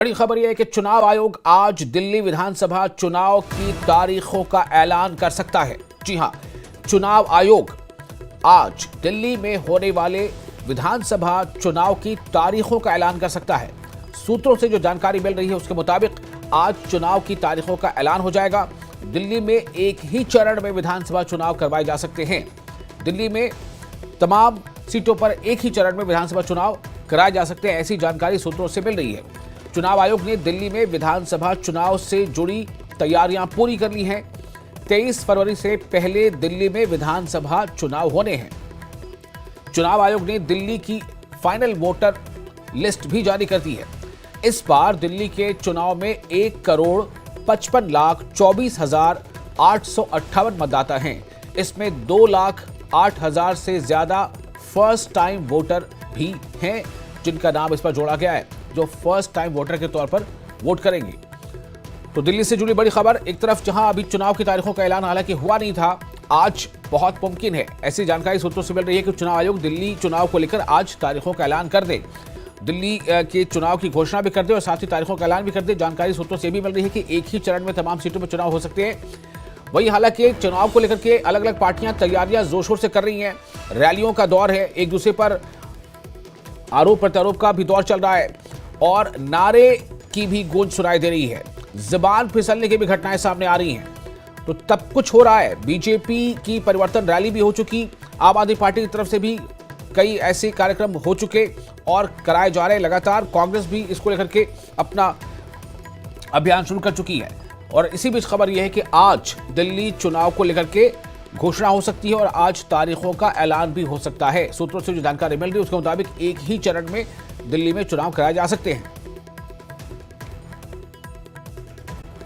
बड़ी खबर यह है कि चुनाव आयोग आज दिल्ली विधानसभा चुनाव की तारीखों का ऐलान कर सकता है। जी हां, चुनाव आयोग आज दिल्ली में होने वाले विधानसभा चुनाव की तारीखों का ऐलान कर सकता है। सूत्रों से जो जानकारी मिल रही है उसके मुताबिक आज चुनाव की तारीखों का ऐलान हो जाएगा। दिल्ली में एक ही चरण में विधानसभा चुनाव करवाए जा सकते हैं। दिल्ली में तमाम सीटों पर एक ही चरण में विधानसभा चुनाव कराए जा सकते हैं, ऐसी जानकारी सूत्रों से मिल रही है। चुनाव आयोग ने दिल्ली में विधानसभा चुनाव से जुड़ी तैयारियां पूरी कर ली हैं। 23 फरवरी से पहले दिल्ली में विधानसभा चुनाव होने हैं। चुनाव आयोग ने दिल्ली की फाइनल वोटर लिस्ट भी जारी कर दी है। इस बार दिल्ली के चुनाव में 1,55,24,858 मतदाता हैं। इसमें 2,08,000 से ज्यादा फर्स्ट टाइम वोटर भी हैं, जिनका नाम इस पर जोड़ा गया है, जो फर्स्ट टाइम वोटर के तौर पर वोट करेंगे। तो दिल्ली से जुड़ी बड़ी खबर, एक तरफ जहां अभी चुनाव की तारीखों का ऐलान हालांकि हुआ नहीं था, आज बहुत मुमकिन है, ऐसी जानकारी सूत्रों से मिल रही है कि चुनाव आयोग दिल्ली चुनाव को लेकर आज तारीखों का ऐलान कर दे, दिल्ली के चुनाव की घोषणा भी कर दे और साथ ही तारीखों का ऐलान भी कर दे। जानकारी सूत्रों से भी मिल रही है कि एक ही चरण में तमाम सीटों में चुनाव हो सकते हैं। वही हालांकि चुनाव को लेकर के अलग अलग पार्टियां तैयारियां जोर शोर से कर रही हैं। रैलियों का दौर है, एक दूसरे पर आरोप प्रत्यारोप का भी दौर चल रहा है और नारे की भी गूंज सुनाई दे रही है। जुबान फिसलने की भी घटनाएं सामने आ रही हैं। तो तब कुछ हो रहा है। बीजेपी की परिवर्तन रैली भी हो चुकी, आम आदमी पार्टी की तरफ से भी कई ऐसे कार्यक्रम हो चुके और कराए जा रहे लगातार। कांग्रेस भी इसको लेकर के अपना अभियान शुरू कर चुकी है। और इसी बीच खबर यह है कि आज दिल्ली चुनाव को लेकर के घोषणा हो सकती है और आज तारीखों का ऐलान भी हो सकता है। सूत्रों से जो जानकारी मिल रही है उसके मुताबिक एक ही चरण में दिल्ली में चुनाव कराए जा सकते हैं।